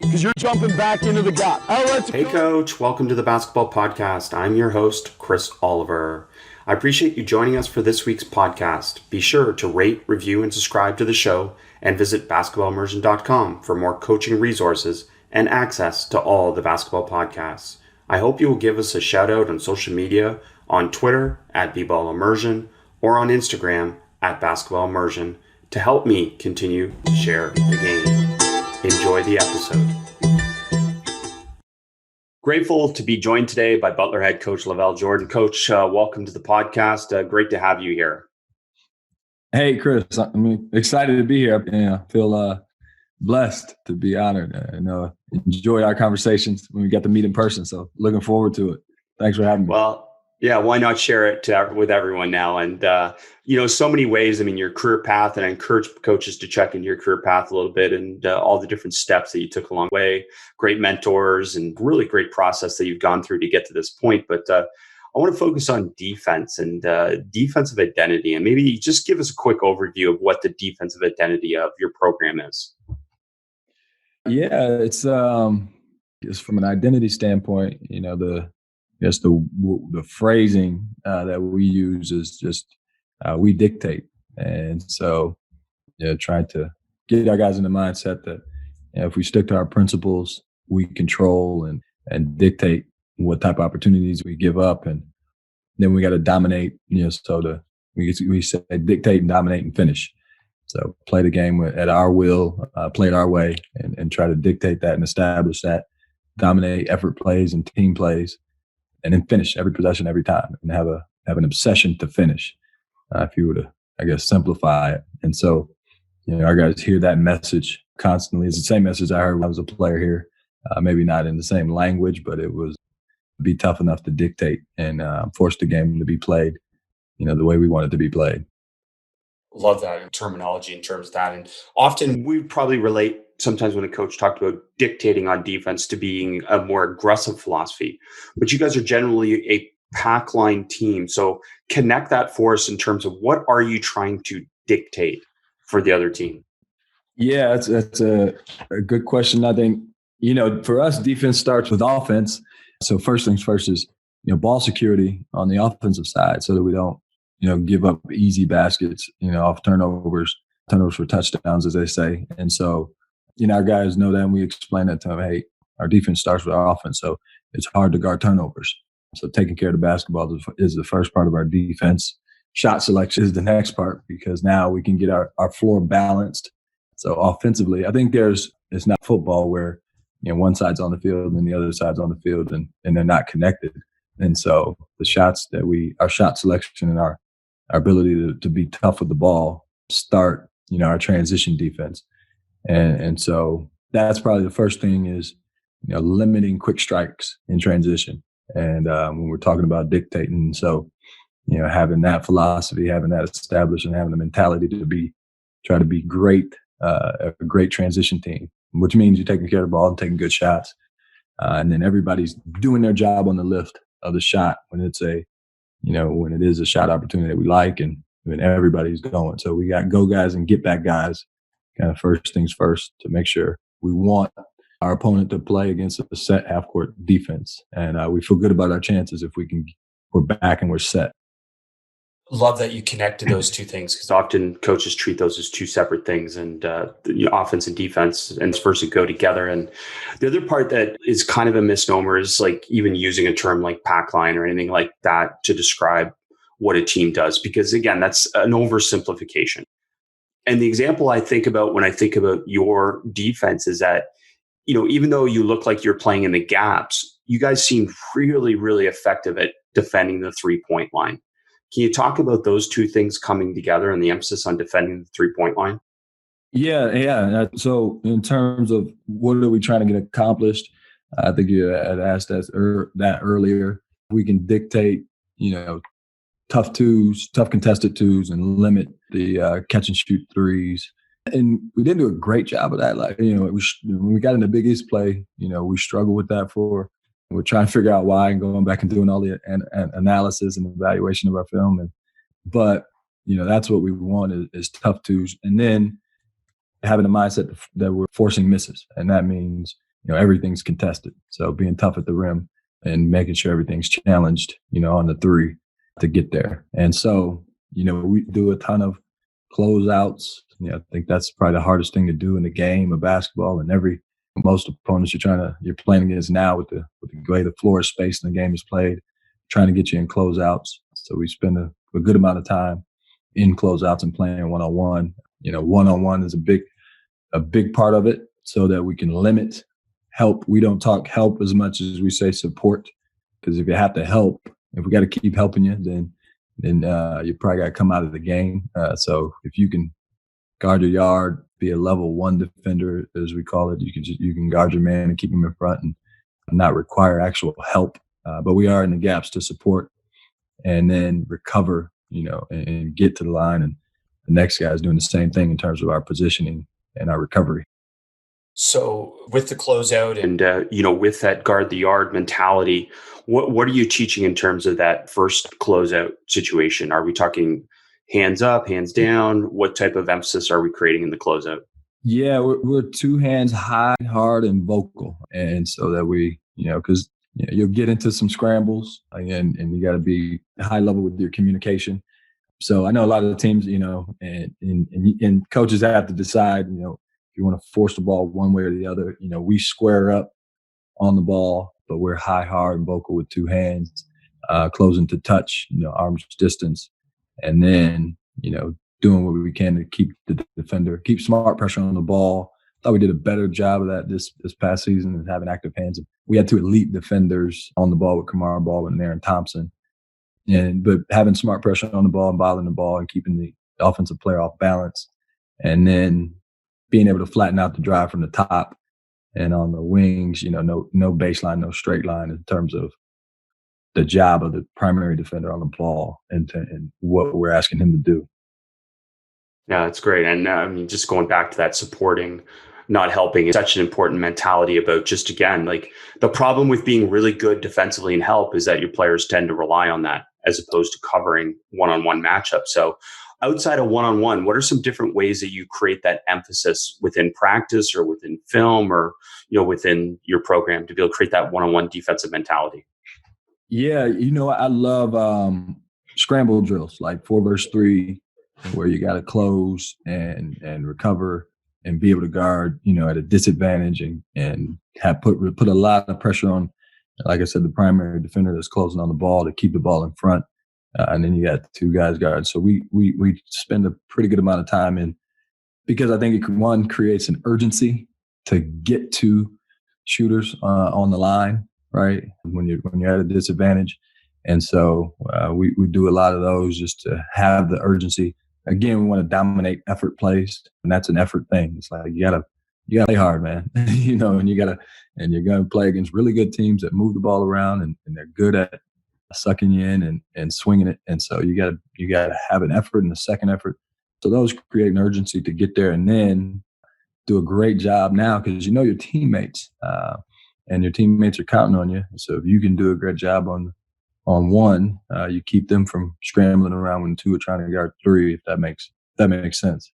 because you're jumping back into the gap. Hey coach, welcome to the Basketball Podcast. I'm your host, Chris Oliver. I appreciate you joining us for this week's podcast. Be sure to rate, review, and subscribe to the show, and visit basketballimmersion.com for more coaching resources and access to all the basketball podcasts. I hope you will give us a shout out on social media, on Twitter at @BBallImmersion, or on Instagram at @BasketballImmersion to help me continue to share the game. Enjoy the episode. Grateful to be joined today by Butler head coach LaVall Jordan. Coach, welcome to the podcast. Great to have you here. Hey, Chris. I'm excited to be here. I feel blessed to be honored and enjoy our conversations when we get to meet in person. So looking forward to it. Thanks for having me. Well, yeah, why not share it with everyone now? And, so many ways, your career path, and I encourage coaches to check into your career path a little bit and all the different steps that you took along the way, great mentors and really great process that you've gone through to get to this point. But I want to focus on defense and defensive identity. And maybe just give us a quick overview of what the defensive identity of your program is. Yeah, it's just from an identity standpoint, the phrasing that we use is just we dictate. And so trying to get our guys in the mindset that if we stick to our principles, we control and dictate what type of opportunities we give up. And then we got to dominate, we say dictate and dominate and finish. So play the game at our will, play it our way, and try to dictate that and establish that, dominate effort plays and team plays, and then finish every possession every time and have an obsession to finish, if you were to, I guess, simplify it. And so, our guys hear that message constantly. It's the same message I heard when I was a player here, maybe not in the same language, but it was be tough enough to dictate and force the game to be played, the way we want it to be played. Love that terminology in terms of that. And often we probably relate sometimes when a coach talked about dictating on defense to being a more aggressive philosophy, but you guys are generally a Packline team. So connect that for us in terms of what are you trying to dictate for the other team? Yeah, that's a good question. I think, for us, defense starts with offense. So first things first is, ball security on the offensive side so that we don't, give up easy baskets, off turnovers for touchdowns, as they say. And so, our guys know that, and we explain that to them. Hey, our defense starts with our offense, so it's hard to guard turnovers. So taking care of the basketball is the first part of our defense. Shot selection is the next part, because now we can get our floor balanced. So offensively, I think it's not football where, one side's on the field and the other side's on the field and they're not connected. And so the shots our shot selection and our ability to be tough with the ball start, our transition defense. And so that's probably the first thing is, limiting quick strikes in transition. And when we're talking about dictating, so, having that philosophy, having that established, and having the mentality to try to be great, a great transition team, which means you're taking care of the ball and taking good shots. And then everybody's doing their job on the lift of the shot when when it is a shot opportunity that we like, and when everybody's going. So we got go guys and get back guys, kind of first things first, to make sure we want our opponent to play against a set half court defense. And we feel good about our chances if we're back and we're set. Love that you connected those two things, because often coaches treat those as two separate things, and offense and defense and versa go together. And the other part that is kind of a misnomer is like even using a term like Packline or anything like that to describe what a team does, because again, that's an oversimplification. And the example I think about when I think about your defense is that, even though you look like you're playing in the gaps, you guys seem really, really effective at defending the 3-point line. Can you talk about those two things coming together and the emphasis on defending the 3-point line? Yeah. So in terms of what are we trying to get accomplished, I think you had asked that earlier. We can dictate, tough twos, tough contested twos, and limit the catch and shoot threes. And we didn't do a great job of that. Like, when we got into Big East play, we struggled with that we're trying to figure out why, and going back and doing all the analysis and evaluation of our film. But that's what we want is tough twos. And then having a mindset that we're forcing misses. And that means everything's contested. So being tough at the rim and making sure everything's challenged, on the three to get there. And so, we do a ton of closeouts. I think that's probably the hardest thing to do in the game of basketball. And most opponents you're playing against now with the way the floor is spaced and the game is played, trying to get you in closeouts. So we spend a good amount of time in closeouts and playing one-on-one. One-on-one is a big part of it so that we can limit help. We don't talk help as much as we say support, because if you have to help, if we got to keep helping you, then you probably got to come out of the game. So if you can guard your yard, be a level one defender, as we call it, you can guard your man and keep him in front and not require actual help. But we are in the gaps to support and then recover, and get to the line. And the next guy is doing the same thing in terms of our positioning and our recovery. So with the closeout and, with that guard the yard mentality, what are you teaching in terms of that first closeout situation? Are we talking hands up, hands down? What type of emphasis are we creating in the closeout? Yeah, we're two hands high, hard, and vocal. And so that we, because you'll get into some scrambles and you got to be high level with your communication. So I know a lot of the teams, and coaches have to decide, if you want to force the ball one way or the other. We square up on the ball, but we're high, hard, and vocal with two hands, closing to touch, arm's distance, and then, doing what we can to keep the defender, keep smart pressure on the ball. I thought we did a better job of that this past season and having active hands. We had two elite defenders on the ball with Kamar Baldwin and Aaron Thompson. But having smart pressure on the ball and bottling the ball and keeping the offensive player off balance, and then being able to flatten out the drive from the top and on the wings, no baseline, no straight line in terms of the job of the primary defender on the ball and what we're asking him to do. Yeah, that's great. And just going back to that supporting, not helping is such an important mentality about just, again, like the problem with being really good defensively and help is that your players tend to rely on that as opposed to covering one-on-one matchups. So outside of one-on-one, what are some different ways that you create that emphasis within practice or within film or, within your program to be able to create that one-on-one defensive mentality? Yeah, I love scramble drills like 4-versus-3, where you got to close and recover and be able to guard, at a disadvantage and have put a lot of pressure on, like I said, the primary defender that's closing on the ball to keep the ball in front. And then you got two guys guard. So we spend a pretty good amount of time in, because I think one creates an urgency to get to shooters on the line, right? When you're at a disadvantage. And so we do a lot of those just to have the urgency. Again, we want to dominate effort plays, and that's an effort thing. It's like you gotta play hard, man. and you're gonna play against really good teams that move the ball around and they're good at sucking you in and swinging it. And so you gotta have an effort and a second effort. So those create an urgency to get there, and then do a great job now because your teammates, and your teammates are counting on you. So if you can do a great job on one, you keep them from scrambling around when two are trying to guard three, if that makes sense.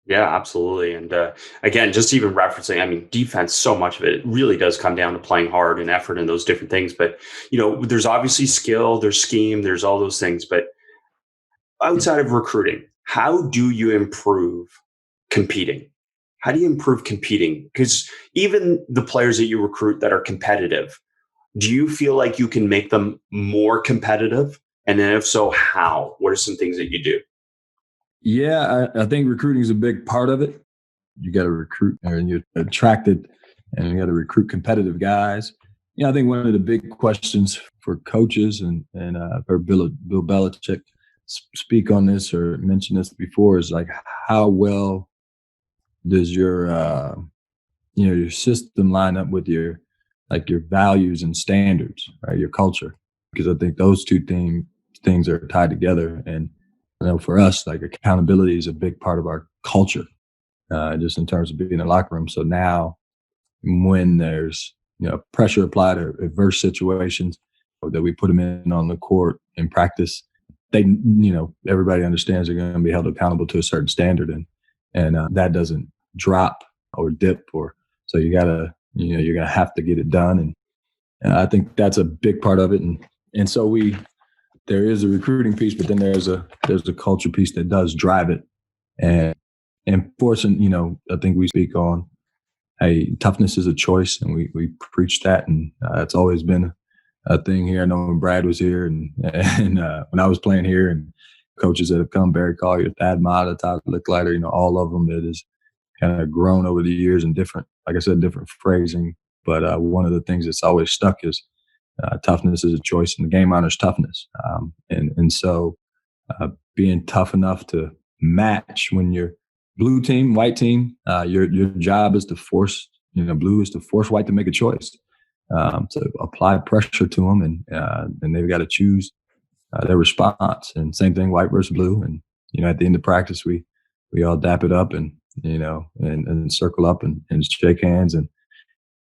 Yeah, absolutely. And again, just even referencing, defense, so much of it really does come down to playing hard and effort and those different things. But, there's obviously skill, there's scheme, there's all those things. But outside of recruiting, how do you improve competing? How do you improve competing? Because even the players that you recruit that are competitive, do you feel like you can make them more competitive? And then if so, how? What are some things that you do? Yeah, I think recruiting is a big part of it. You got to recruit, and you're attracted, and you got to recruit competitive guys. I think one of the big questions for coaches and for Bill Belichick speak on this or mention this before is like, how well does your your system line up with your values and standards, right? Your culture, because I think those two things are tied together. And I know for us, like accountability is a big part of our culture, just in terms of being in the locker room. So now when there's, pressure applied or adverse situations that we put them in on the court in practice, they, everybody understands they're going to be held accountable to a certain standard, and that doesn't drop or dip, so you got to you're going to have to get it done. And I think that's a big part of it. And so there is a recruiting piece, but then there's a culture piece that does drive it. And forcing, I think we speak on, hey, toughness is a choice, and we preach that, and it's always been a thing here. I know when Brad was here, and when I was playing here, and coaches that have come, Barry Collier, Thad Mata, Todd Licklider, all of them, that has kind of grown over the years in different, like I said, different phrasing. But one of the things that's always stuck is toughness is a choice, and the game honors toughness. And so being tough enough to match when you're blue team, white team, your job is to force, blue is to force white to make a choice. To apply pressure to them, and they've got to choose their response. And same thing, white versus blue. And at the end of practice, we all dap it up and and circle up and shake hands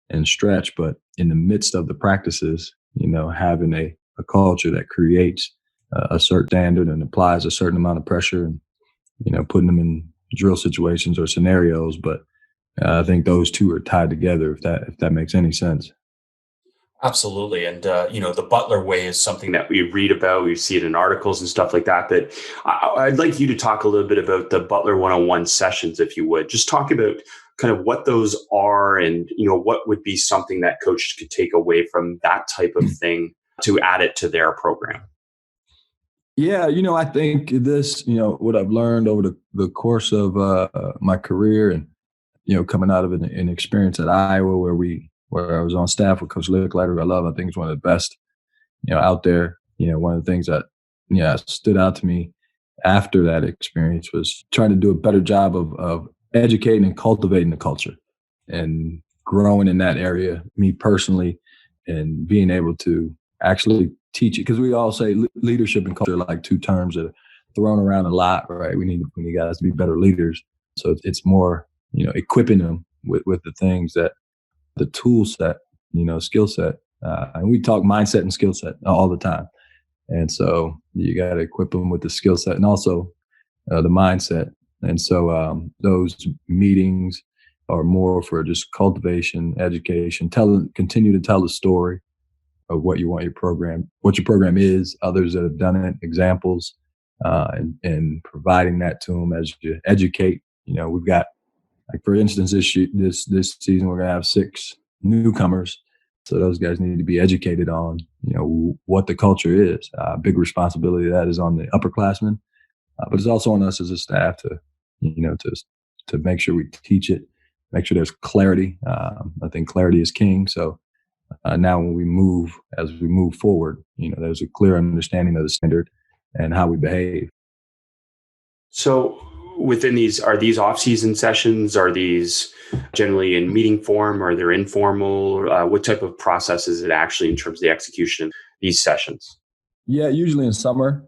and stretch. But in the midst of the practices, having a culture that creates a certain standard and applies a certain amount of pressure, and putting them in drill situations or scenarios. But I think those two are tied together, if that makes any sense. Absolutely. And, the Butler Way is something that we read about. We see it in articles and stuff like that. But I'd like you to talk a little bit about the Butler one-on-one sessions, if you would. Just talk about kind of what those are and, what would be something that coaches could take away from that type of thing to add it to their program. Yeah, I think this, what I've learned over the course of my career and, coming out of an experience at Iowa where I was on staff with Coach Licklider, who I love. I think he's one of the best, out there. One of the things that, stood out to me after that experience was trying to do a better job of educating and cultivating the culture and growing in that area, me personally, and being able to actually teach it. Because we all say leadership and culture are like two terms that are thrown around a lot, right? We need guys to be better leaders. So it's more, equipping them with the things that, the tool set, skill set. And we talk mindset and skill set all the time. And so you got to equip them with the skill set and also the mindset. And so those meetings are more for just cultivation, education, continue to tell the story of what you want your program is, others that have done it, examples, and providing that to them as you educate. We've got, like, for instance, this season, we're going to have 6 newcomers. So those guys need to be educated on, what the culture is. Big responsibility of that is on the upperclassmen, but it's also on us as a staff to make sure we teach it, make sure there's clarity. I think clarity is king. So now when we move forward, there's a clear understanding of the standard and how we behave. So within these, are these off-season sessions? Are these generally in meeting form? Are they informal? What type of process is it actually in terms of the execution of these sessions? Yeah, usually in summer,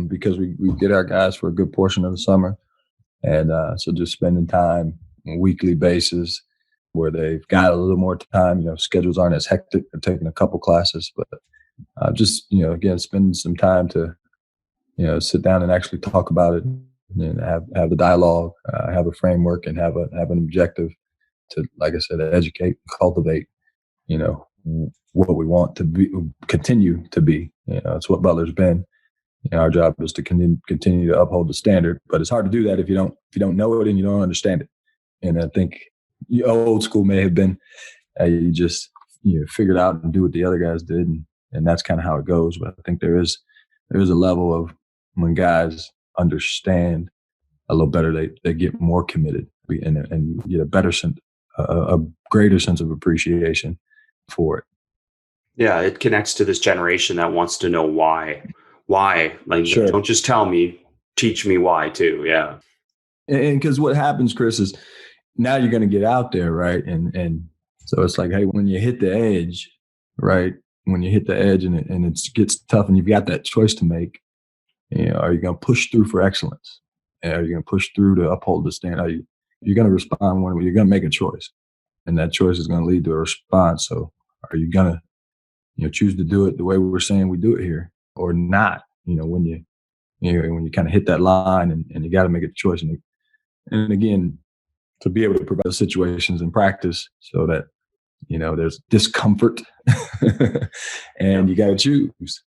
because we get our guys for a good portion of the summer. And so just spending time on a weekly basis where they've got a little more time, schedules aren't as hectic. They're taking a couple classes, but just, again, spending some time to, sit down and actually talk about it and have the dialogue, have a framework, and have an objective to, like I said, educate, cultivate, what we want to be, continue to be. It's what Butler's been. Our job is to continue to uphold the standard, but it's hard to do that if you don't know it and you don't understand it. And I think old school may have been you just figure it out and do what the other guys did, and that's kind of how it goes. But I think there is a level of when guys understand a little better, they get more committed and get a greater sense of appreciation for it. Yeah, it connects to this generation that wants to know why. Like, sure. Don't just tell me, teach me why too. Yeah. And because what happens, Chris, is now you're going to get out there, right? And so it's like, hey, when you hit the edge, right? When you hit the edge and it gets tough and you've got that choice to make, are you going to push through for excellence? Are you going to push through to uphold the standard? You're going to respond one way. You're going to make a choice, and that choice is going to lead to a response. So are you going to choose to do it the way we're saying we do it here or not? When you kind of hit that line and you got to make a choice. And again, to be able to provide situations in practice so that there's discomfort and you got to choose.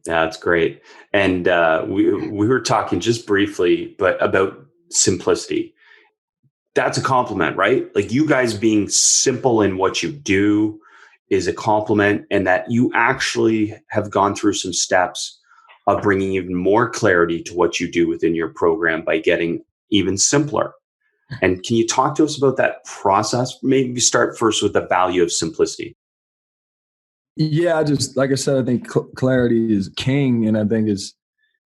Yeah, that's great. And we were talking just briefly, but about simplicity. That's a compliment, right? Like you guys being simple in what you do is a compliment, and that you actually have gone through some steps of bringing even more clarity to what you do within your program by getting even simpler. And can you talk to us about that process? Maybe start first with the value of simplicity. Yeah, just like I said, I think clarity is king. And I think it's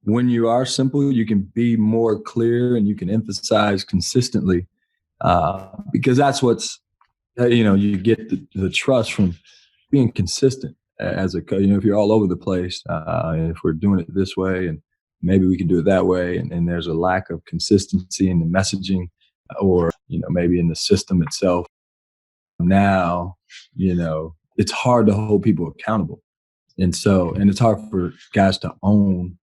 when you are simple, you can be more clear and you can emphasize consistently because that's what's, you get the trust from being consistent as if you're all over the place, and if we're doing it this way and maybe we can do it that way. And there's a lack of consistency in the messaging or, maybe in the system itself. Now, it's hard to hold people accountable. And it's hard for guys to own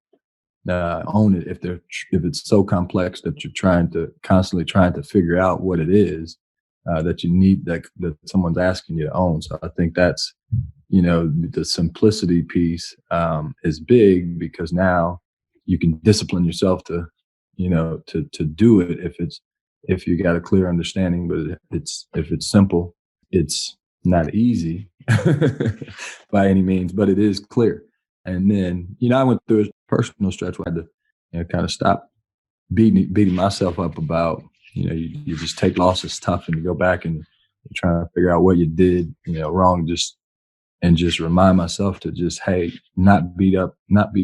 it if it's so complex that you're constantly trying to figure out what it is that you need that someone's asking you to own. So I think that's, the simplicity piece is big because now you can discipline yourself to do it if you got a clear understanding. But if it's simple, it's not easy by any means, but it is clear. And then, I went through a personal stretch where I had to kind of stop beating myself up about, you just take losses tough and you go back and you're trying to figure out what you did, wrong, and just remind myself to just, hey, not beat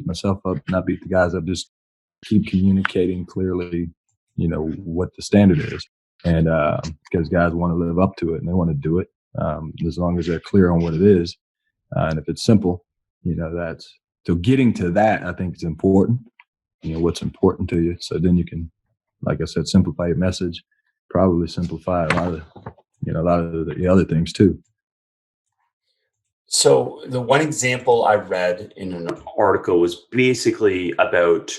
myself up, not beat the guys up, just keep communicating clearly, what the standard is. And because guys want to live up to it and they want to do it as long as they're clear on what it is. And if it's simple, so getting to that, I think is important, what's important to you. So then you can, like I said, simplify your message, probably simplify a lot of the other things too. So the one example I read in an article was basically about,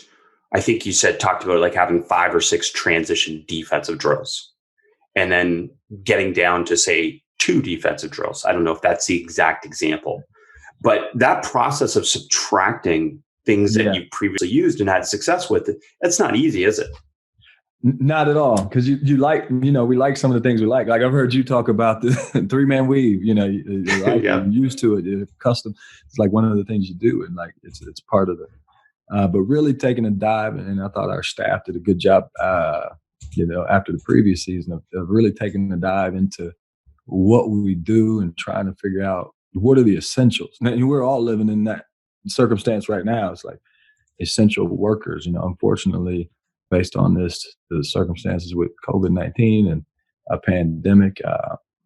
I think you talked about like having 5 or 6 transition defensive drills and then getting down to say 2 defensive drills. I don't know if that's the exact example, but that process of subtracting things that you previously used and had success with, that's not easy, is it? Not at all. Because you like, we like some of the things we like. Like I've heard you talk about the 3-man weave, you're used to it. It's custom. It's like one of the things you do. And like, it's part of it. But really taking a dive, and I thought our staff did a good job, after the previous season of really taking a dive into what we do and trying to figure out what are the essentials. Now, we're all living in that circumstance right now. It's like essential workers, unfortunately, based on the circumstances with COVID-19 and a pandemic,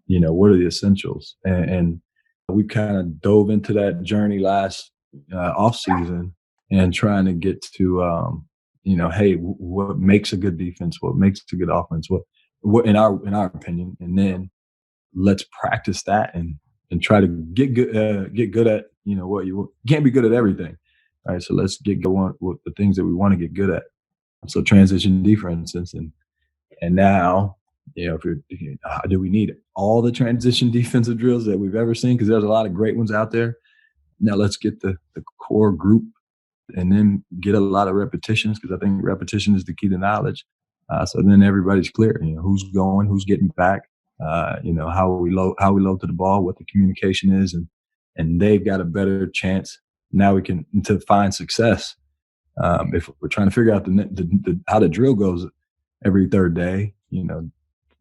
what are the essentials? And we kind of dove into that journey last off season and trying to get to, hey, what makes a good defense? What makes a good offense? What in our opinion? And then let's practice that and try to get good at, what you can't be good at everything. All right. So let's get going with the things that we want to get good at. So transition D, for instance, and now, do we need all the transition defensive drills that we've ever seen? Because there's a lot of great ones out there. Now let's get the core group and then get a lot of repetitions, because I think repetition is the key to knowledge. So then everybody's clear, who's going, who's getting back, how we load to the ball, what the communication is, and they've got a better chance. Now we can to find success. If we're trying to figure out how the drill goes every third day,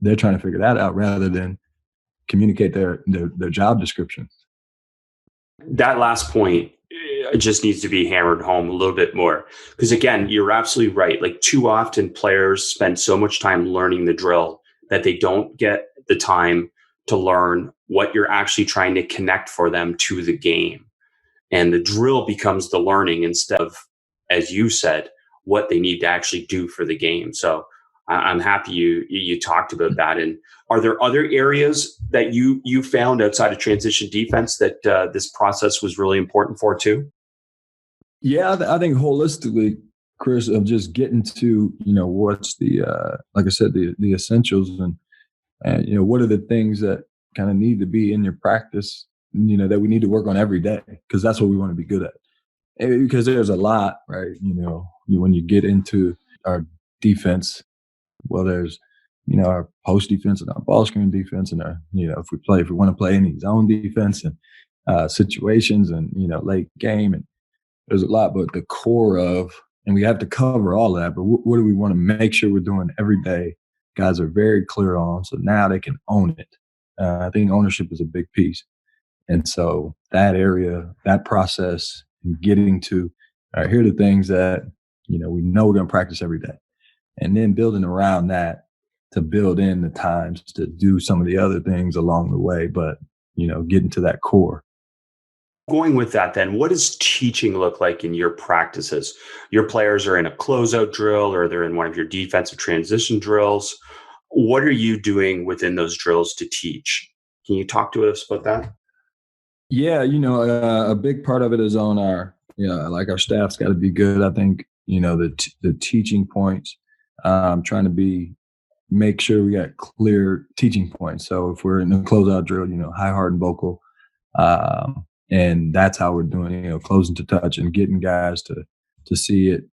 they're trying to figure that out rather than communicate their job descriptions. That last point just needs to be hammered home a little bit more, because again, you're absolutely right. Like too often players spend so much time learning the drill that they don't get the time to learn what you're actually trying to connect for them to the game. And the drill becomes the learning instead of, as you said, what they need to actually do for the game. So I'm happy you talked about that. And are there other areas that you found outside of transition defense that this process was really important for too? Yeah, I think holistically, Chris, of just getting to, what's the, like I said, the essentials and what are the things that kind of need to be in your practice, that we need to work on every day, because that's what we want to be good at. And because there's a lot, right? When you get into our defense, well, there's, our post defense and our ball screen defense, and our, if we want to play any zone defense and situations and, late game, and there's a lot, but the core of, and we have to cover all of that, but what do we want to make sure we're doing every day? Guys are very clear on, so now they can own it. I think ownership is a big piece. And so that area, that process, and getting to, all right, here are the things that, we know we're going to practice every day. And then building around that to build in the times to do some of the other things along the way, but, getting to that core. Going with that, then, what does teaching look like in your practices? Your players are in a closeout drill, or they're in one of your defensive transition drills. What are you doing within those drills to teach? Can you talk to us about that? Yeah, a big part of it is on our, like our staff's got to be good. I think, the teaching points, trying to make sure we got clear teaching points. So if we're in the closeout drill, high, hard, and vocal, and that's how we're doing, closing to touch and getting guys to see it,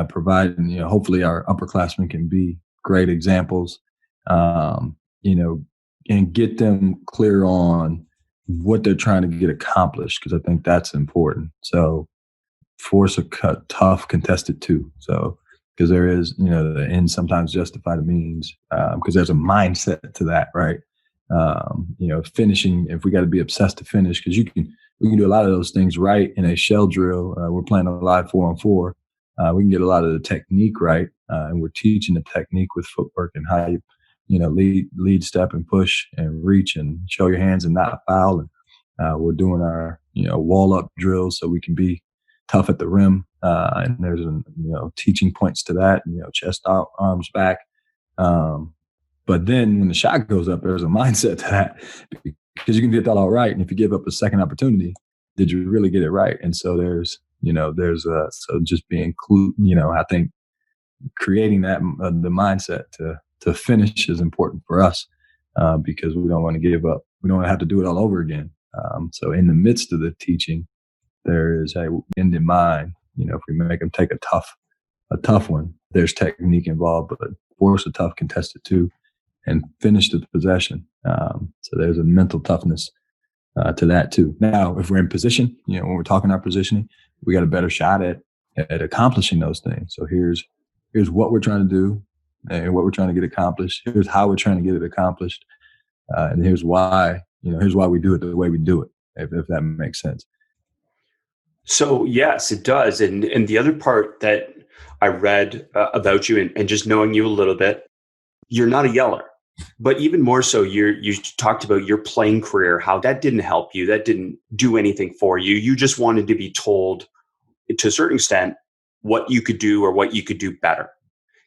providing, hopefully our upperclassmen can be great examples, and get them clear on what they're trying to get accomplished, because I think that's important. So force a tough contested two. So because there is, the end sometimes justify the means, because there's a mindset to that, right? Finishing, if we got to be obsessed to finish, because we can do a lot of those things right in a shell drill. We're playing a live 4-on-4. We can get a lot of the technique right, and we're teaching the technique with footwork and how you, lead, step, and push, and reach, and show your hands and not foul. And we're doing our, wall up drills so we can be tough at the rim. And there's, teaching points to that, chest out, arms back. But then when the shot goes up, there's a mindset to that, because you can get that all right. And if you give up a second opportunity, did you really get it right? And so so just being, I think creating that, the mindset to finish is important for us, because we don't want to give up. We don't want to have to do it all over again. So in the midst of the teaching, there is a end in mind. If we make them take a tough one, there's technique involved, but force a tough contested two and finish the possession. So there's a mental toughness to that too. Now, if we're in position, when we're talking our positioning, we got a better shot at accomplishing those things. So here's what we're trying to do, and what we're trying to get accomplished. Here's how we're trying to get it accomplished, and here's why. Here's why we do it the way we do it. If that makes sense. So yes, it does. And the other part that I read about you, and just knowing you a little bit, you're not a yeller, but even more so, you talked about your playing career, how that didn't help you, that didn't do anything for you. You just wanted to be told, to a certain extent, what you could do or what you could do better.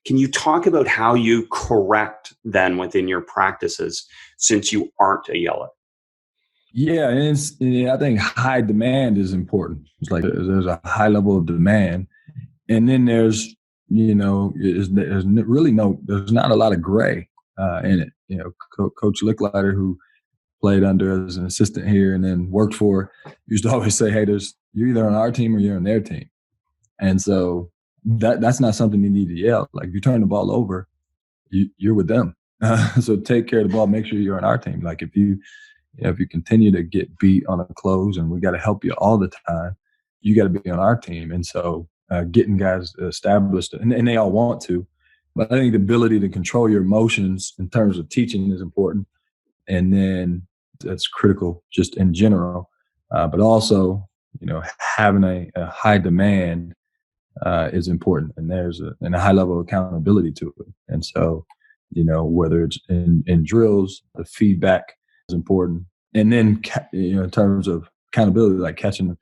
Can you talk about how you correct then within your practices, since you aren't a yeller? Yeah, and I think high demand is important. It's like there's a high level of demand, and then there's there's not a lot of gray in it. Coach Licklider, who played under as an assistant here and then worked for, used to always say, "Hey, you're either on our team or you're on their team," and so that's not something you need to yell. Like, if you turn the ball over, you're with them. So take care of the ball. Make sure you're on our team. Like, if you continue to get beat on a close and we got to help you all the time, you got to be on our team. And so getting guys established, and they all want to, but I think the ability to control your emotions in terms of teaching is important. And then that's critical just in general. But also, having a high demand is important. And there's a high level of accountability to it. And so, whether it's in drills, the feedback is important. And then, in terms of accountability, like catching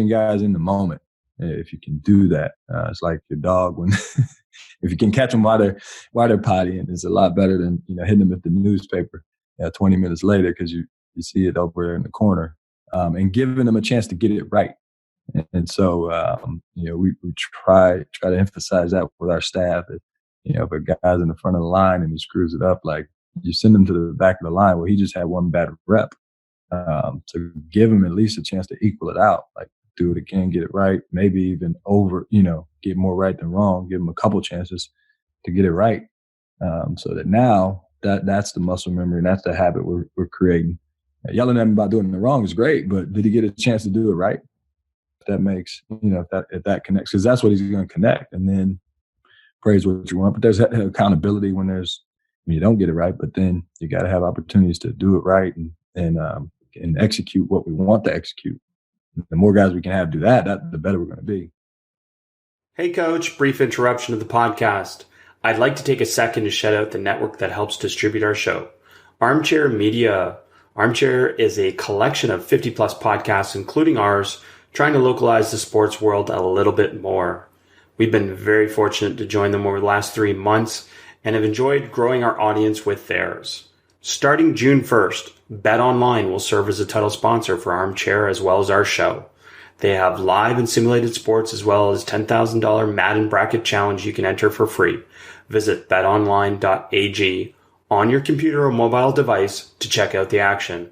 guys in the moment. If you can do that, it's like your dog when if you can catch them while they're pottying, it's a lot better than hitting them with the newspaper 20 minutes later, because you see it over there in the corner, and giving them a chance to get it right. And so we try to emphasize that with our staff. That, if a guy's in the front of the line and he screws it up, like, you send him to the back of the line where he just had one bad rep. So give him at least a chance to equal it out, like do it again, get it right, maybe even get more right than wrong, give him a couple chances to get it right. So that now that's the muscle memory, and that's the habit we're creating. Yelling at him about doing it wrong is great, but did he get a chance to do it right? If that makes, if that connects, because that's what he's going to connect, and then praise what you want. But there's accountability when you don't get it right, but then you got to have opportunities to do it right and execute what we want to execute. The more guys we can have do that, the better we're going to be. Hey, Coach, brief interruption of the podcast. I'd like to take a second to shout out the network that helps distribute our show, Armchair Media. Armchair is a collection of 50 plus podcasts, including ours, trying to localize the sports world a little bit more. We've been very fortunate to join them over the last 3 months and have enjoyed growing our audience with theirs. Starting June 1st, BetOnline will serve as a title sponsor for Armchair as well as our show. They have live and simulated sports as well as $10,000 Madden Bracket Challenge you can enter for free. Visit betonline.ag on your computer or mobile device to check out the action.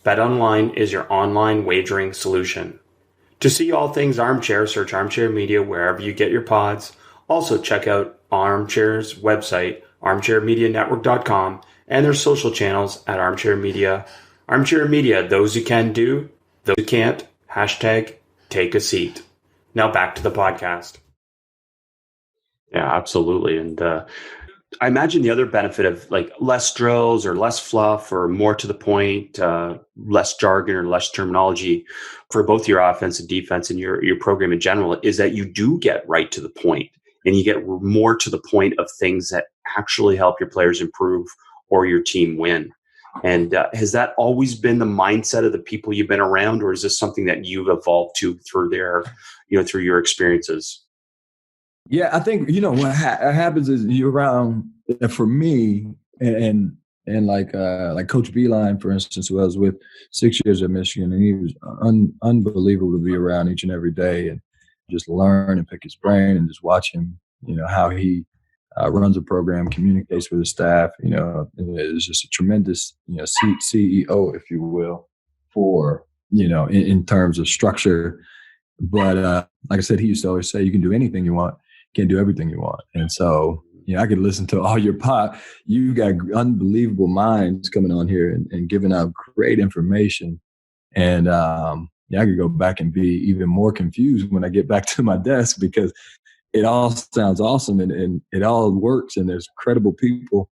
BetOnline is your online wagering solution. To see all things Armchair, search Armchair Media wherever you get your pods. Also check out Armchair's website, armchairmedianetwork.com, and their social channels at Armchair Media. Armchair Media, those who can do, those who can't, #take a seat. Now back to the podcast. Yeah, absolutely. And I imagine the other benefit of like less drills or less fluff or more to the point, less jargon or less terminology for both your offense and defense and your program in general is that you do get right to the point and you get more to the point of things that actually help your players improve or your team win. And has that always been the mindset of the people you've been around, or is this something that you've evolved to through through your experiences? Yeah, I think, what happens is you're around, for me, and like Coach Beilein, for instance, who I was with 6 years at Michigan, and he was unbelievable to be around each and every day and just learn and pick his brain and just watch him, how he runs a program, communicates with his staff, is just a tremendous, CEO, if you will, for, in terms of structure. But like I said, he used to always say, you can do anything you want, can't do everything you want. And so, I could listen to all your you got unbelievable minds coming on here and giving out great information. And I could go back and be even more confused when I get back to my desk because it all sounds awesome and it all works. And there's credible people,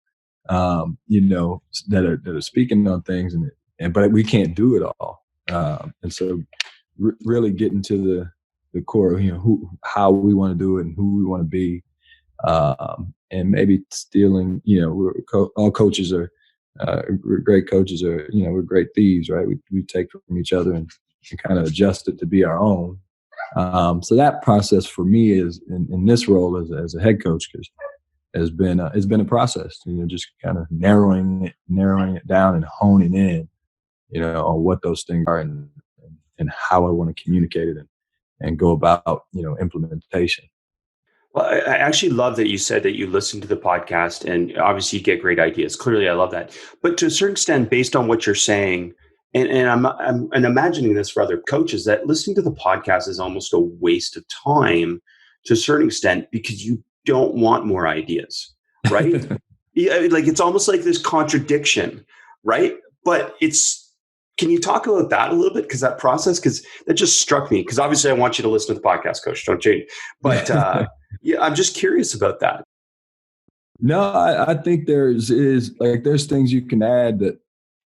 that are speaking on things but we can't do it all. And so really getting to the core of, how we want to do it and who we want to be. And maybe stealing, all coaches are, great coaches are, we're great thieves, right? We take from each other and kind of adjust it to be our own. So that process for me is in this role as a head coach has been a process, just kind of narrowing it down and honing in, on what those things are and how I want to communicate it and go about, implementation. Well, I actually love that you said that you listen to the podcast and obviously you get great ideas. Clearly, I love that. But to a certain extent, based on what you're saying, and I'm imagining this for other coaches, that listening to the podcast is almost a waste of time to a certain extent because you don't want more ideas, right? Like it's almost like this contradiction, right? But can you talk about that a little bit? Because that process, because that just struck me. Because obviously, I want you to listen to the podcast, Coach. Don't change. But yeah, I'm just curious about that. No, I think there's things you can add that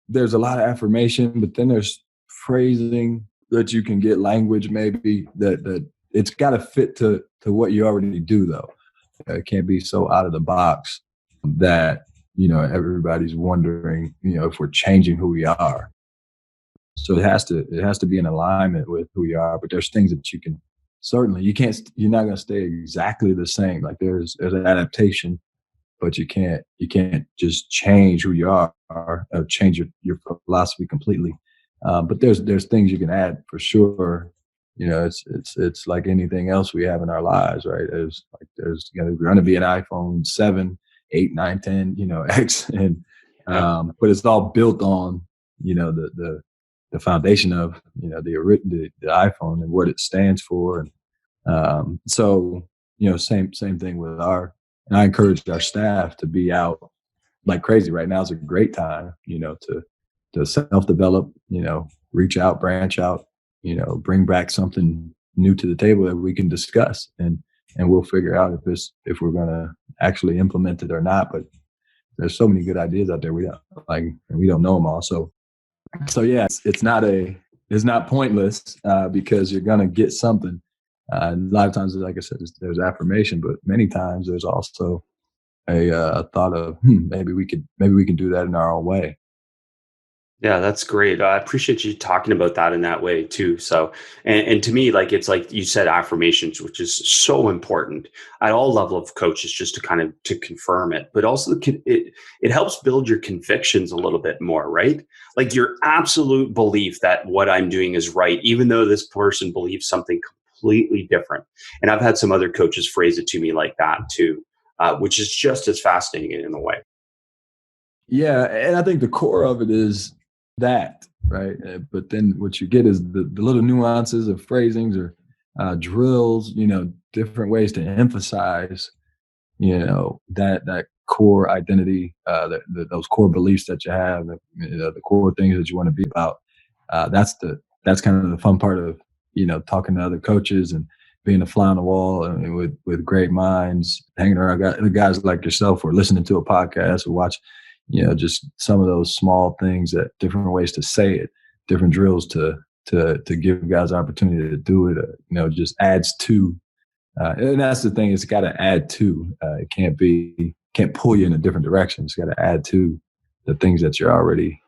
there's a lot of affirmation, but then there's phrasing that you can get, language maybe that it's got to fit to what you already do, though. It can't be so out of the box that everybody's wondering if we're changing who we are. So it has to be in alignment with who you are. But there's things that you can certainly you're not going to stay exactly the same. Like there's an adaptation, but you can't just change who you are or change your philosophy completely. But there's things you can add for sure. It's like anything else we have in our lives, right? There's going to be an iPhone 7, 8, 9, 10, X, and But it's all built on, the foundation of, the iPhone and what it stands for. And so, same thing with and I encourage our staff to be out like crazy. Right now is a great time, to self-develop, reach out, branch out, bring back something new to the table that we can discuss, and we'll figure out if we're going to actually implement it or not. But there's so many good ideas out there we don't know them all. So yeah, it's not pointless because you're going to get something. A lot of times, like I said, there's affirmation, but many times there's also a thought of maybe we can do that in our own way. Yeah, that's great. I appreciate you talking about that in that way too. So, and to me, like, it's like you said, affirmations, which is so important at all level of coaches, just to kind of to confirm it, but also it helps build your convictions a little bit more, right? Like your absolute belief that what I'm doing is right, even though this person believes something completely different. And I've had some other coaches phrase it to me like that too, which is just as fascinating in a way. Yeah, and I think the core of it is that, right? But then what you get is the little nuances of phrasings or drills, different ways to emphasize, that core identity, those core beliefs that you have, the core things that you want to be about. That's kind of the fun part of, talking to other coaches and being a fly on the wall and with great minds, hanging around guys like yourself, or listening to a podcast or watch, just some of those small things, that different ways to say it, different drills to give guys opportunity to do it, just adds to. And that's the thing, it's got to add to. It can't pull you in a different direction. It's got to add to the things that you're already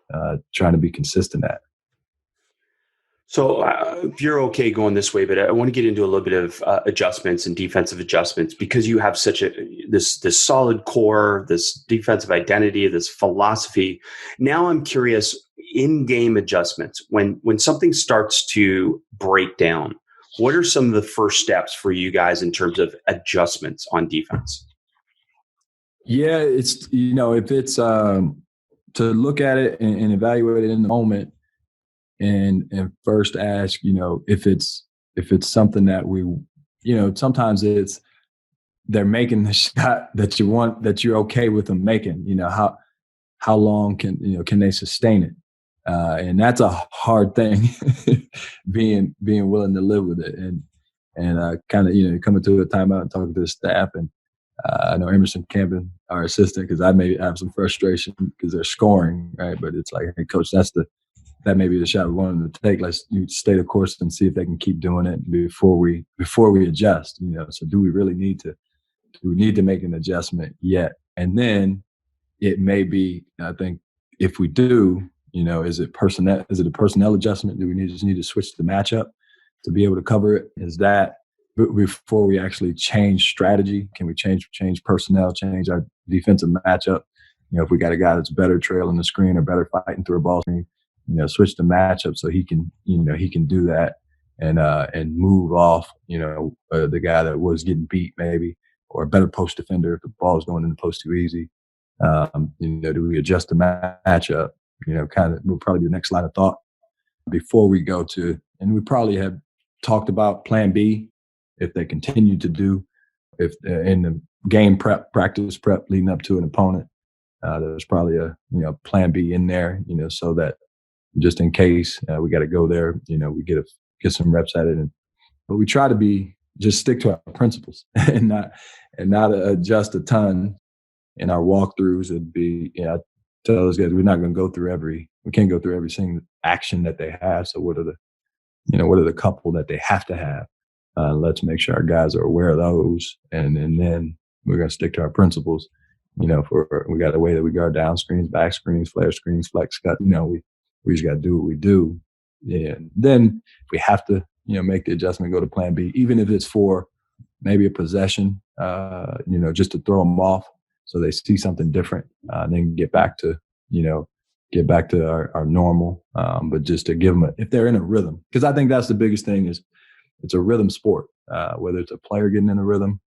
trying to be consistent at. So if you're okay going this way, but I want to get into a little bit of adjustments and defensive adjustments, because you have such this solid core, this defensive identity, this philosophy. Now I'm curious, in-game adjustments, when something starts to break down, what are some of the first steps for you guys in terms of adjustments on defense? Yeah, it's, if it's to look at it and evaluate it in the moment, and first ask, if it's something that we, sometimes they're making the shot that you want, that you're okay with them making. How long can they sustain it? And that's a hard thing, being willing to live with it, and kind of coming to a timeout and talking to the staff. And I know Immersion camping, our assistant, because I may have some frustration because they're scoring, right? But it's like, hey, coach, that may be the shot we want them to take. Let's stay the course and see if they can keep doing it before we adjust. So do we really need to make an adjustment yet? And then it may be, I think, if we do, is it a personnel adjustment? Do we just need to switch the matchup to be able to cover it? Is that before we actually change strategy? Can we change personnel, change our defensive matchup? If we got a guy that's better trailing the screen or better fighting through a ball screen, switch the matchup so he can do that and move off, the guy that was getting beat maybe, or a better post defender if the ball is going in the post too easy. Do we adjust the matchup? Kind of will probably be the next line of thought before we go to, and we probably have talked about plan B if they continue to do, if in the game practice prep leading up to an opponent, there's probably a plan B in there, so that just in case we got to go there, we get some reps at it. But we try to just stick to our principles and not adjust a ton in our walkthroughs. It'd be, I tell those guys, we can't go through every single action that they have. So what are the couple that they have to have? Let's make sure our guys are aware of those. And then we're going to stick to our principles. We got a way that we guard down screens, back screens, flare screens, flex cut. We just got to do what we do. And then if we have to, make the adjustment, go to plan B, even if it's for maybe a possession, just to throw them off so they see something different, then get back to our normal. But just to give them if they're in a rhythm, because I think that's the biggest thing is it's a rhythm sport, whether it's a player getting in a rhythm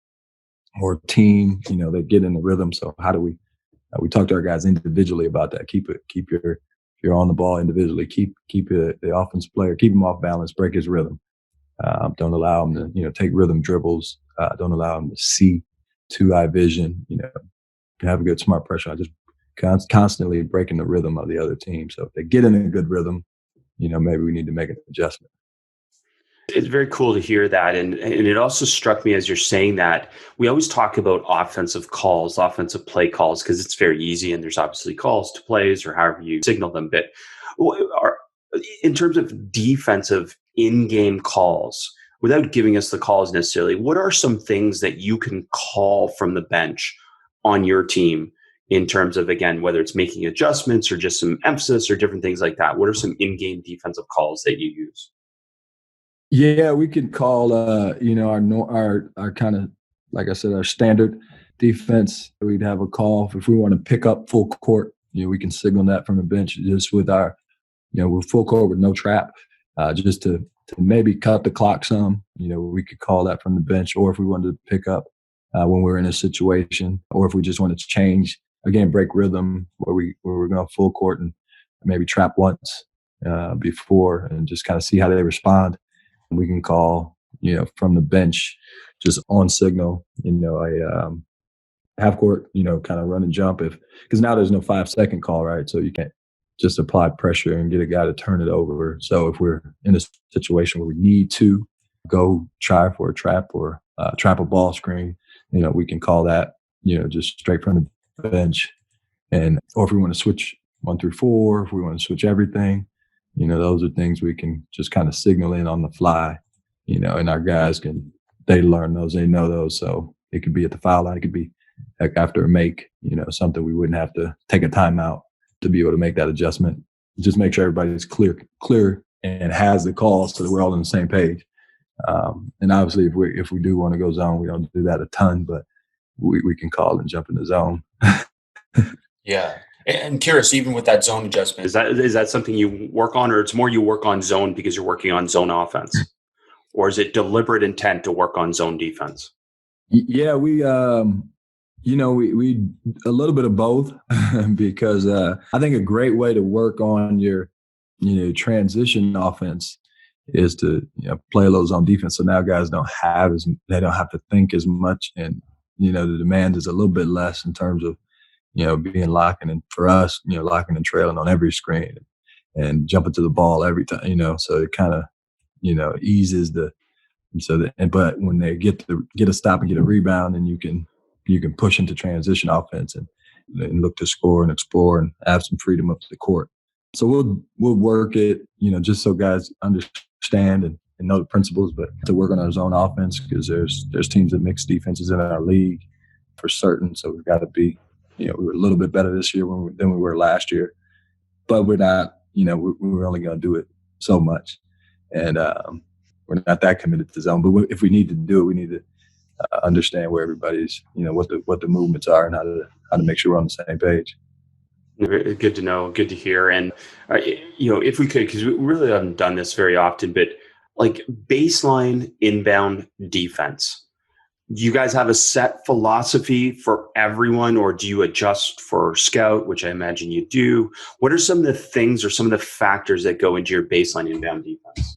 or a team, they get in the rhythm. So how do we We talk to our guys individually about that. Keep you're on the ball individually. Keep the offensive player, keep him off balance, break his rhythm. Don't allow him to, take rhythm dribbles. Don't allow him to see two-eye vision. Have a good smart pressure. Just constantly breaking the rhythm of the other team. So if they get in a good rhythm, maybe we need to make an adjustment. It's very cool to hear that. And it also struck me as you're saying that we always talk about offensive calls, offensive play calls, because it's very easy. And there's obviously calls to plays or however you signal them. But in terms of defensive in-game calls, without giving us the calls necessarily, what are some things that you can call from the bench on your team in terms of, again, whether it's making adjustments or just some emphasis or different things like that? What are some in-game defensive calls that you use? Yeah, we could call, our kind of, like I said, our standard defense. We'd have a call if we want to pick up full court. We can signal that from the bench just with our, we're full court with no trap, just to maybe cut the clock some. We could call that from the bench, or if we wanted to pick up when we're in a situation, or if we just wanted to change again, break rhythm where we're going full court and maybe trap once before and just kind of see how they respond. We can call, from the bench, just on signal, a half court, kind of run and jump because now there's no 5-second call, right? So you can't just apply pressure and get a guy to turn it over. So if we're in a situation where we need to go try for a trap or trap a ball screen, we can call that, just straight from the bench. Or if we want to switch 1 through 4, if we want to switch everything, those are things we can just kind of signal in on the fly, and our guys they learn those, they know those. So it could be at the foul line, it could be like after a make, something we wouldn't have to take a timeout to be able to make that adjustment. Just make sure everybody's clear and has the call so that we're all on the same page. And obviously if we do want to go zone, we don't do that a ton, but we can call and jump in the zone. Yeah. And curious, even with that zone adjustment, is that something you work on, or it's more you work on zone because you're working on zone offense? Or is it deliberate intent to work on zone defense? Yeah, we a little bit of both because I think a great way to work on your, transition offense is to play a little zone defense. So now guys don't have to think as much, and the demand is a little bit less in terms of being locking, and for us, locking and trailing on every screen and jumping to the ball every time, so it kind of, eases but when they get a stop and get a rebound, and you can push into transition offense and look to score and explore and have some freedom up to the court. So we'll work it, just so guys understand and know the principles, but to work on our zone offense, because there's teams that mix defenses in our league for certain. So we've got to be, we were a little bit better this year than we were last year, but we're not, we're only going to do it so much. And we're not that committed to zone, but if we need to do it, we need to understand where everybody's, what the movements are and how to make sure we're on the same page. Good to know. Good to hear. And, if we could, because we really haven't done this very often, but like baseline inbound defense, do you guys have a set philosophy for everyone, or do you adjust for scout, which I imagine you do? What are some of the things or some of the factors that go into your baseline inbound defense?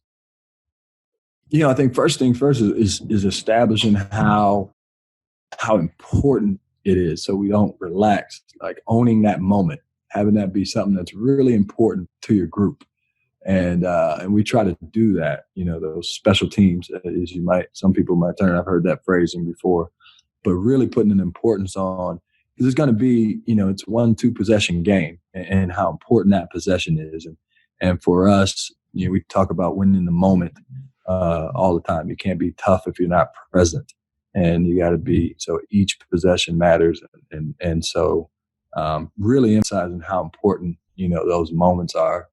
I think first thing first is establishing how important it is, so we don't relax, like owning that moment, having that be something that's really important to your group. And we try to do that, those special teams, as some people might turn. I've heard that phrasing before, but really putting an importance on, because it's going to be, it's 1-2 possession game, and how important that possession is. And for us, we talk about winning the moment all the time. You can't be tough if you're not present, and you got to be. So each possession matters, and so really emphasizing how important those moments are.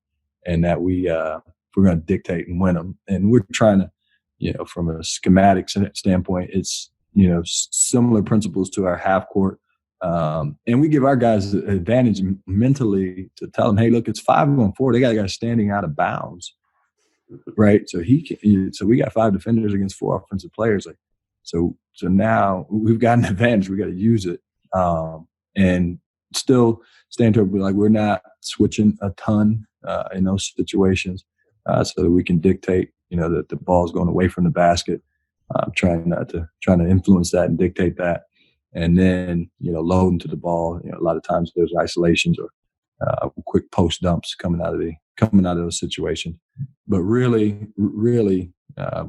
And that we're going to dictate and win them. And we're trying to, from a schematic standpoint, it's, similar principles to our half court. And we give our guys an advantage mentally to tell them, hey, look, it's 5-on-4. They got a guy standing out of bounds, right? So so we got 5 defenders against 4 offensive players. So now we've got an advantage. We got to use it. And still staying to like we're not switching a ton in those situations, so that we can dictate, that the ball's going away from the basket. Trying to influence that and dictate that, and then loading to the ball. A lot of times there's isolations or quick post dumps coming out of those situations, but really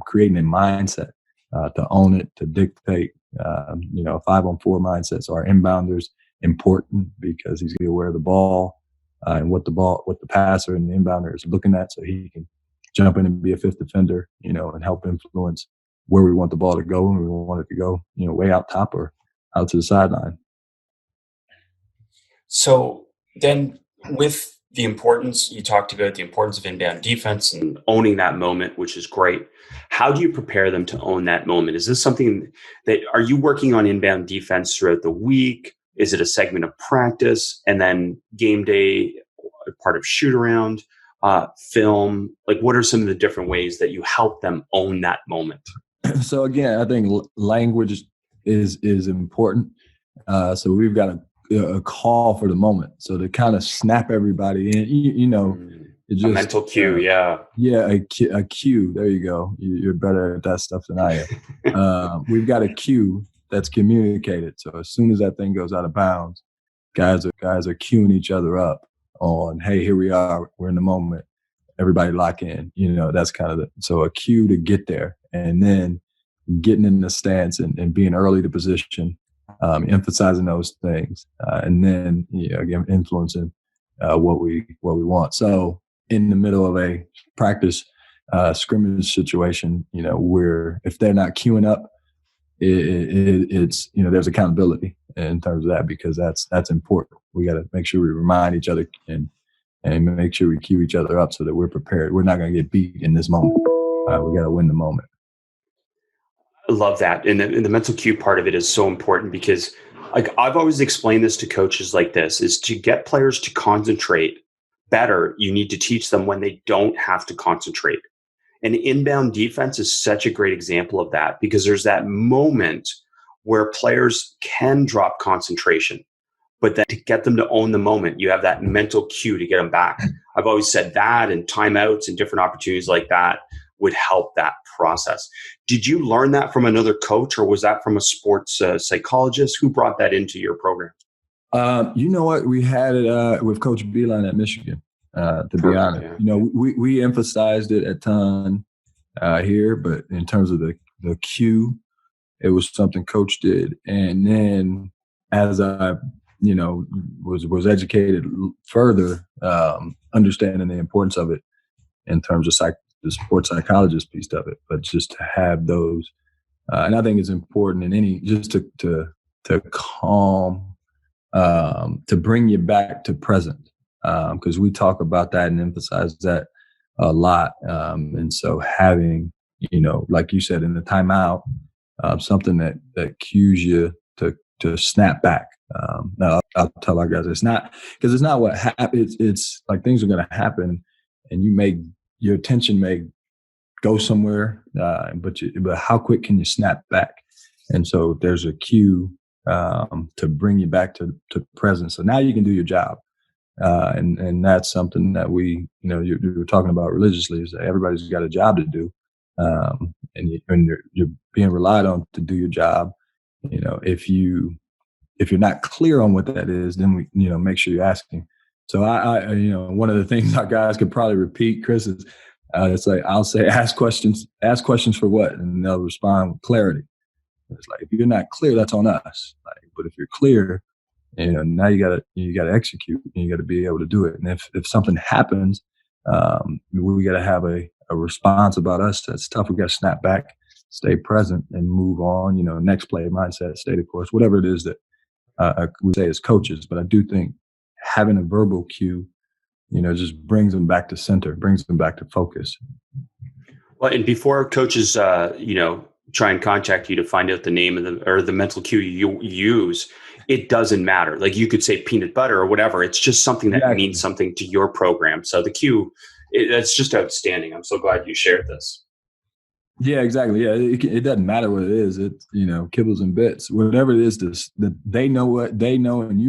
creating a mindset to own it, to dictate. 5-on-4 mindsets. Our inbounders important because he's going to be aware of the ball and what the passer and the inbounder is looking at, so he can jump in and be a fifth defender, and help influence where we want the ball to go, and we want it to go, way out top or out to the sideline. So then with the importance, you talked about the importance of inbound defense and owning that moment, which is great. How do you prepare them to own that moment? Is this something that, are you working on inbound defense throughout the week? Is it a segment of practice and then game day, part of shoot around, film? Like, what are some of the different ways that you help them own that moment? So again, I think language is important. So we've got a call for the moment. So to kind of snap everybody in, it just, a mental cue. Yeah, a cue. There you go. You're better at that stuff than I am. We've got a cue that's communicated. So as soon as that thing goes out of bounds, guys are queuing each other up on, hey, here we are. We're in the moment. Everybody lock in. That's kind of so a cue to get there, and then getting in the stance and being early to position, emphasizing those things, and then again influencing what we want. So in the middle of a practice scrimmage situation, if they're not queuing up, it's there's accountability in terms of that, because that's important. We got to make sure we remind each other and make sure we cue each other up so that we're prepared. We're not going to get beat in this moment. We got to win the moment. I love that. And the mental cue part of it is so important, because like I've always explained this to coaches like this, is to get players to concentrate better, you need to teach them when they don't have to concentrate. And inbound defense is such a great example of that, because there's that moment where players can drop concentration, but then to get them to own the moment, you have that mental cue to get them back. I've always said that, and timeouts and different opportunities like that would help that process. Did you learn that from another coach, or was that from a sports psychologist? Who brought that into your program? You know what? We had it with Coach Beilein at Michigan, to be honest. Yeah. We emphasized it a ton here, but in terms of the cue, it was something Coach did. And then as I, was educated further, understanding the importance of it in terms of the sports psychologist piece of it, but just to have those, and I think it's important in any, just to calm, to bring you back to present, because we talk about that and emphasize that a lot. And so having, like you said, in the timeout, something that cues you to snap back. Now I'll tell our guys, it's not what happens. It's like things are going to happen, and your attention may go somewhere, but how quick can you snap back? And so there's a cue to bring you back to present. So now you can do your job, and that's something that we, you were talking about religiously, is that everybody's got a job to do, and you're being relied on to do your job. If you're not clear on what that is, then we, make sure you're asking. So I one of the things our guys could probably repeat, Chris, is it's like, I'll say, ask questions for what? And they'll respond with clarity. It's like, if you're not clear, that's on us. But if you're clear, now you gotta execute, and you gotta be able to do it. And if something happens, we gotta have a response about us that's tough. We gotta snap back, stay present, and move on. Next play mindset, stay the course, whatever it is that we say as coaches. But I do think having a verbal cue, just brings them back to center, brings them back to focus. Well, and before coaches, try and contact you to find out the name of the mental cue you use, it doesn't matter. Like, you could say peanut butter or whatever. It's just something that means something to your program. So the cue, it's just outstanding. I'm so glad you shared this. Yeah, exactly. Yeah, it doesn't matter what it is. It's, kibbles and bits, whatever it is, that they know what they know, and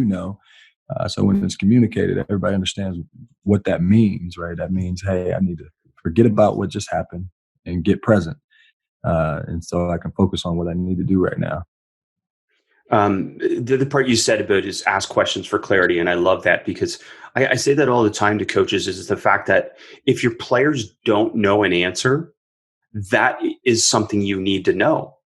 So when it's communicated, everybody understands what that means, right? That means, hey, I need to forget about what just happened and get present. And so I can focus on what I need to do right now. The other part you said about is ask questions for clarity. And I love that because I say that all the time to coaches is the fact that if your players don't know an answer, that is something you need to know.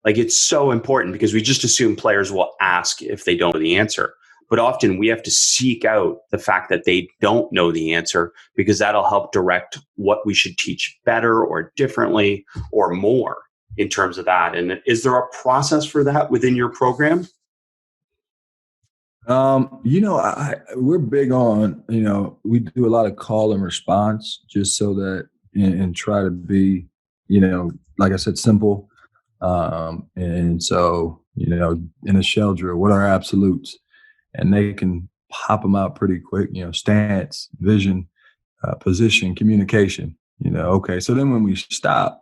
Like it's so important because we just assume players will ask if they don't know the answer. But often we have to seek out the fact that they don't know the answer because that'll help direct what we should teach better or differently or more in terms of that. And is there a process for that within your program? We're big on, we do a lot of call and response just so that and try to be, like I said, simple. And so, in a shell drill, what are absolutes? And they can pop them out pretty quick, stance, vision, position, communication, okay. So then when we stop,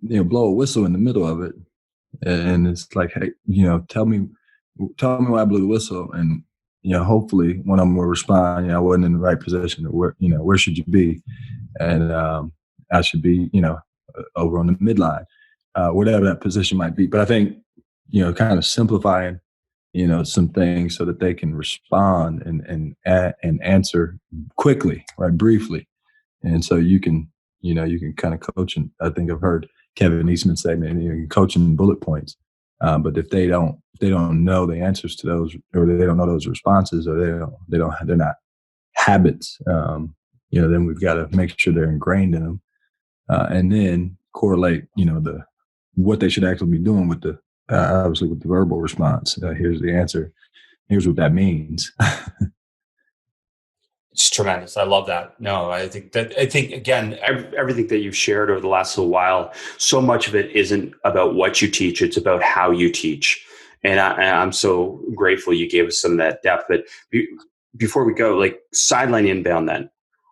blow a whistle in the middle of it. And it's like, hey, tell me why I blew the whistle. And, hopefully one of them will respond, I wasn't in the right position, or where should you be? And I should be, over on the midline, whatever that position might be. But I think, kind of simplifying, some things so that they can respond and answer quickly, right, briefly. And so you can kind of coach. And I think I've heard Kevin Eastman say, man, you can coach in bullet points. But if they don't know the answers to those, or they don't know those responses, or they're not habits, then we've got to make sure they're ingrained in them, and then correlate, what they should actually be doing with the obviously with the verbal response. Here's the answer. Here's what that means. It's tremendous. I love that. No, I think again, everything that you've shared over the last little while, so much of it isn't about what you teach. It's about how you teach. And I'm so grateful you gave us some of that depth. But before we go, like sideline inbound then,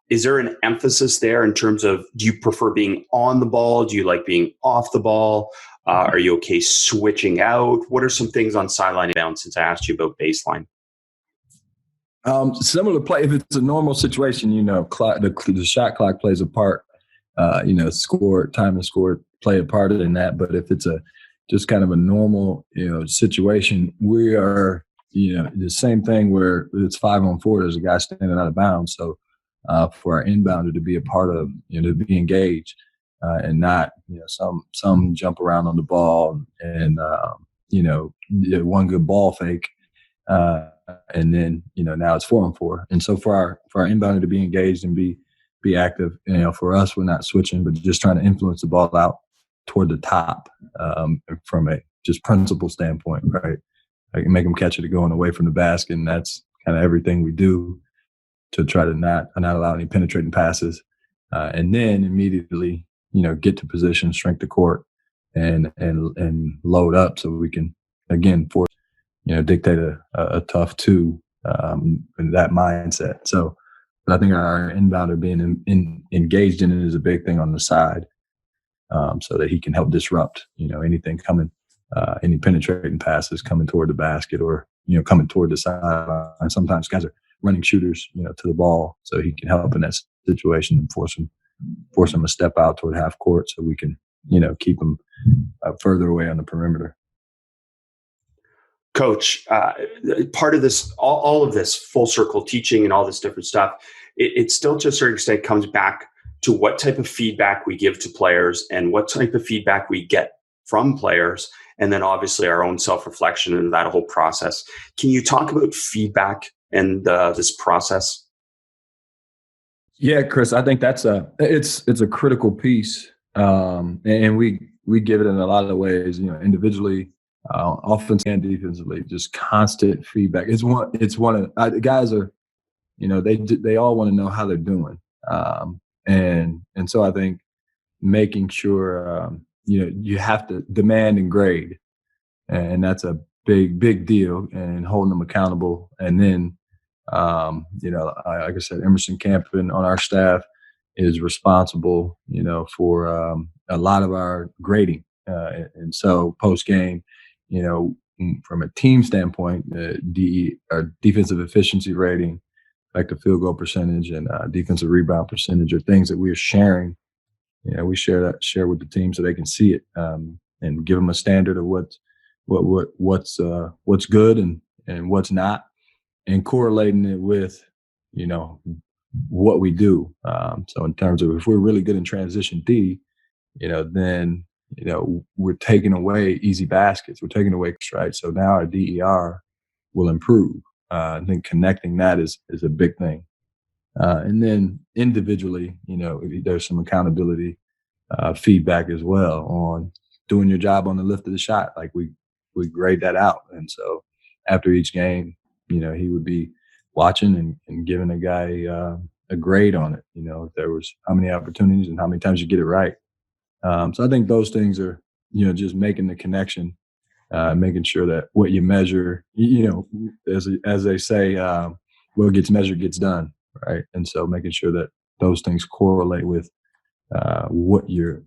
is there an emphasis there in terms of, do you prefer being on the ball? Do you like being off the ball? Are you okay switching out? What are some things on sideline inbound since I asked you about baseline? Similar play. If it's a normal situation, the shot clock plays a part. Score, time and score play a part in that. But if it's just kind of a normal, situation, we are, the same thing where it's 5-on-4. There's a guy standing out of bounds. So for our inbounder to be a part of, to be engaged and not, some jump around on the ball and one good ball fake. And then, now it's 4-on-4. And so for our inbounder to be engaged and be active, for us, we're not switching, but just trying to influence the ball out toward the top from a just principle standpoint, right? I can make them catch it going away from the basket. And that's kind of everything we do to try to not allow any penetrating passes. And then immediately, get to position, shrink the court and load up so we can, again, force, dictate a tough two in that mindset. So, but I think our inbounder being engaged in it is a big thing on the side, so that he can help disrupt, anything coming, any penetrating passes coming toward the basket or, coming toward the sideline. And sometimes guys are running shooters, to the ball, so he can help in that situation and force him to step out toward half court so we can, keep him further away on the perimeter. Coach, part of this, all of this full circle teaching and all this different stuff, it still to a certain extent comes back to what type of feedback we give to players and what type of feedback we get from players, and then obviously our own self-reflection and that whole process. Can you talk about feedback and this process? Yeah, Chris, I think it's a critical piece, and we give it in a lot of ways, individually. Offense and defensively, just constant feedback. It's one of the guys are, they all want to know how they're doing, and so I think making sure you have to demand and grade, and that's a big deal, and holding them accountable. And then like I said, Immersion Camping on our staff is responsible, for a lot of our grading, and so post game. from a team standpoint, our defensive efficiency rating, effective field goal percentage, and defensive rebound percentage are things that we are sharing. We share with the team so they can see it, and give them a standard of what's good and what's not, and correlating it with, what we do. So in terms of if we're really good in transition D, then we're taking away easy baskets. We're taking away strides. So now our DER will improve. I think connecting that is a big thing. And then individually, there's some accountability feedback as well on doing your job on the lift of the shot. Like we grade that out. And so after each game, he would be watching and giving a guy a grade on it. If there was how many opportunities and how many times you get it right. So I think those things are, just making the connection, making sure that what you measure, as they say, what gets measured gets done, right? And so making sure that those things correlate with what your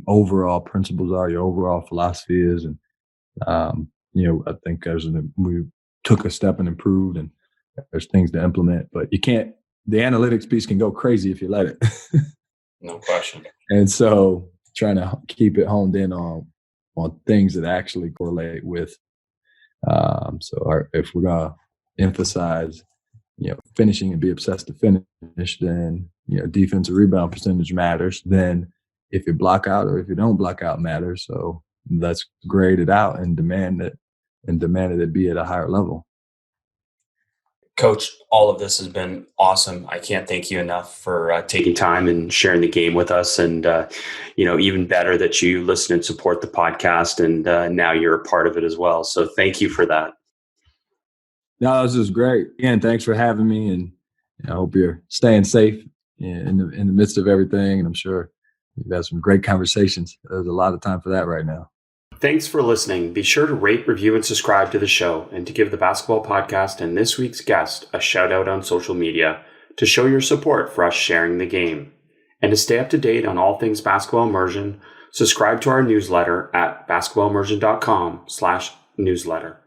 overall principles are, your overall philosophy is, and I think we took a step and improved, and there's things to implement, but you can't. The analytics piece can go crazy if you let it. No question. And so trying to keep it honed in on things that actually correlate with. If we're going to emphasize, finishing and be obsessed to finish, then, defensive rebound percentage matters. Then if you block out or if you don't block out matters. So let's grade it out and demand that it be at a higher level. Coach, all of this has been awesome. I can't thank you enough for taking time and sharing the game with us. And, even better that you listen and support the podcast, and now you're a part of it as well. So thank you for that. No, this is great. Again, thanks for having me. And I hope you're staying safe in the midst of everything. And I'm sure you've had some great conversations. There's a lot of time for that right now. Thanks for listening. Be sure to rate, review, and subscribe to the show, and to give the basketball podcast and this week's guest a shout out on social media to show your support for us sharing the game. And to stay up to date on all things basketball immersion, subscribe to our newsletter at basketballimmersion.com/newsletter.